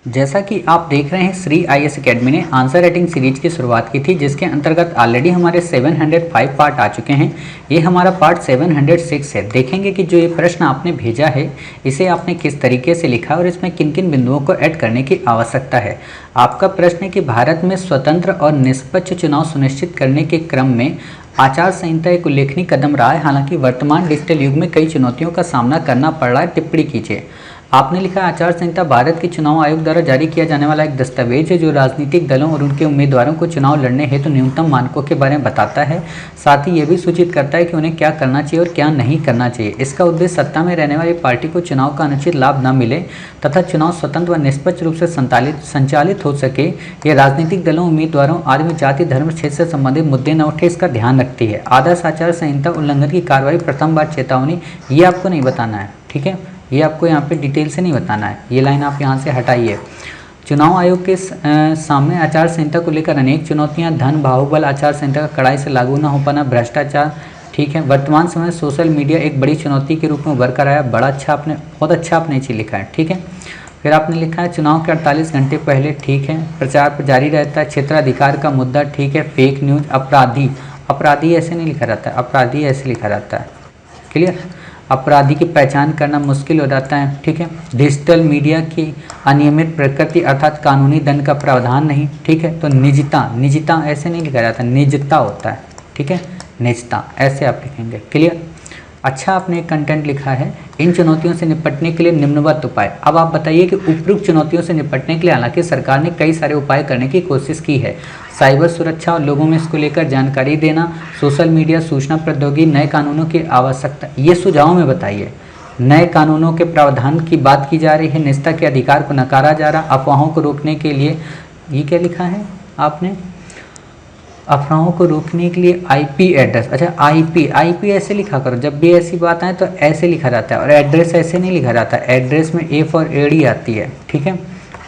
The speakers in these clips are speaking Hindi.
जैसा कि आप देख रहे हैं, श्री आईएएस एकेडमी ने आंसर राइटिंग सीरीज की शुरुआत की थी, जिसके अंतर्गत ऑलरेडी हमारे 705 पार्ट आ चुके हैं। ये हमारा पार्ट 706 है। देखेंगे कि जो ये प्रश्न आपने भेजा है इसे आपने किस तरीके से लिखा और इसमें किन किन बिंदुओं को ऐड करने की आवश्यकता है। आपका प्रश्न है कि भारत में स्वतंत्र और निष्पक्ष चुनाव सुनिश्चित करने के क्रम में आचार संहिता एक उल्लेखनीय कदम रहा है। हालांकि वर्तमान डिजिटल युग में कई चुनौतियों का सामना करना पड़ रहा है। टिप्पणी कीजिए। आपने लिखा, आचार संहिता भारत के चुनाव आयोग द्वारा जारी किया जाने वाला एक दस्तावेज है जो राजनीतिक दलों और उनके उम्मीदवारों को चुनाव लड़ने हेतु न्यूनतम मानकों के बारे में बताता है। साथ ही यह भी सूचित करता है कि उन्हें क्या करना चाहिए और क्या नहीं करना चाहिए। इसका उद्देश्य सत्ता में रहने वाली पार्टी को चुनाव का अनुचित लाभ न मिले तथा चुनाव स्वतंत्र व निष्पक्ष रूप से संचालित हो सके। यह राजनीतिक दलों, उम्मीदवारों आदि में जाति, धर्म, क्षेत्र से संबंधित मुद्दे न उठे, इसका ध्यान रखती है। आदर्श आचार संहिता उल्लंघन की कार्रवाई, प्रथम बार चेतावनी, ये आपको नहीं बताना है। ठीक है, ये आपको यहाँ पे डिटेल से नहीं बताना है। ये लाइन आप यहाँ से हटाइए। चुनाव आयोग के सामने आचार संहिता को लेकर अनेक चुनौतियाँ, धन बाहुबल, आचार संहिता का कड़ाई से लागू न हो पाना, भ्रष्टाचार। ठीक है, वर्तमान समय में सोशल मीडिया एक बड़ी चुनौती के रूप में उभर कर आया। बड़ा अच्छा आपने, बहुत अच्छा आपने चीज़ लिखा है। ठीक है, फिर आपने लिखा है चुनाव के 48 घंटे पहले। ठीक है, प्रचार पर जारी रहता है। क्षेत्राधिकार का मुद्दा। ठीक है, फेक न्यूज, अपराधी, अपराधी ऐसे नहीं लिखा रहता है, अपराधी ऐसे लिखा रहता है। क्लियर, अपराधी की पहचान करना मुश्किल हो जाता है। ठीक है, डिजिटल मीडिया की अनियमित प्रकृति अर्थात कानूनी दंड का प्रावधान नहीं। ठीक है, तो निजता, निजता ऐसे नहीं लिखा जाता, निजता होता है। ठीक है, निजता ऐसे आप लिखेंगे। क्लियर, अच्छा आपने एक कंटेंट लिखा है, इन चुनौतियों से निपटने के लिए निम्नवत उपाय। अब आप बताइए कि उपयुक्त चुनौतियों से निपटने के लिए हालांकि सरकार ने कई सारे उपाय करने की कोशिश की है। साइबर सुरक्षा और लोगों में इसको लेकर जानकारी देना, सोशल मीडिया, सूचना प्रौद्योगिकी, नए कानूनों की आवश्यकता, ये सुझाव में बताइए। नए कानूनों के प्रावधान की बात की जा रही है, निजता के अधिकार को नकारा जा रहा, अफवाहों को रोकने के लिए, ये क्या लिखा है आपने, अफवाहों को रोकने के लिए आईपी एड्रेस। अच्छा, आईपी ऐसे लिखा करो, जब भी ऐसी बात आए तो ऐसे लिखा जाता है, और एड्रेस ऐसे नहीं लिखा जाता है, एड्रेस में ए फॉर एडी आती है। ठीक है,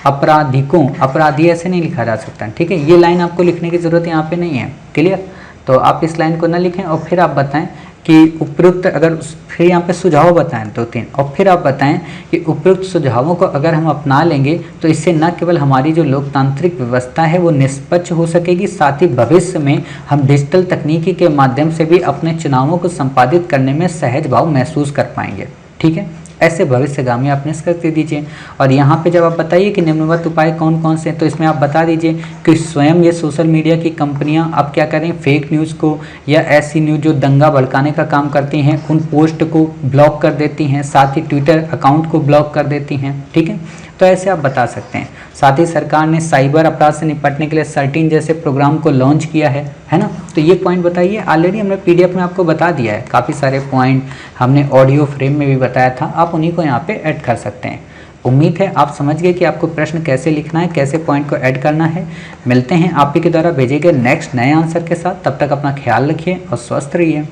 अपराधिकों, अपराधी ऐसे नहीं लिखा जा सकता। ठीक है, ये लाइन आपको लिखने की ज़रूरत यहाँ पे नहीं है। क्लियर, तो आप इस लाइन को ना लिखें और फिर आप बताएं कि उपयुक्त, अगर फिर यहाँ पे सुझाव बताएं 2-3, और फिर आप बताएं कि उपयुक्त सुझावों को अगर हम अपना लेंगे तो इससे न केवल हमारी जो लोकतांत्रिक व्यवस्था है वो निष्पक्ष हो सकेगी, साथ ही भविष्य में हम डिजिटल तकनीकी के माध्यम से भी अपने चुनावों को संपादित करने में सहज भाव महसूस कर पाएंगे। ठीक है, ऐसे भविष्यगामी आप निष्कर्ष दे दीजिए। और यहाँ पे जब आप बताइए कि निम्नवत उपाय कौन कौन से हैं, तो इसमें आप बता दीजिए कि स्वयं ये सोशल मीडिया की कंपनियाँ अब क्या करें, फेक न्यूज़ को या ऐसी न्यूज़ जो दंगा भड़काने का काम करती हैं उन पोस्ट को ब्लॉक कर देती हैं, साथ ही ट्विटर अकाउंट को ब्लॉक कर देती हैं। ठीक है, तो ऐसे आप बता सकते हैं। साथ ही सरकार ने साइबर अपराध से निपटने के लिए 13 जैसे प्रोग्राम को लॉन्च किया है ना। तो ये पॉइंट बताइए। ऑलरेडी हमने पीडीएफ में आपको बता दिया है, काफ़ी सारे पॉइंट हमने ऑडियो फ्रेम में भी बताया था, आप उन्हीं को यहाँ पे ऐड कर सकते हैं। उम्मीद है आप समझ गए कि आपको प्रश्न कैसे लिखना है, कैसे पॉइंट को ऐड करना है। मिलते हैं आप ही के द्वारा भेजे गए नेक्स्ट नए आंसर के साथ। तब तक अपना ख्याल रखिए और स्वस्थ रहिए।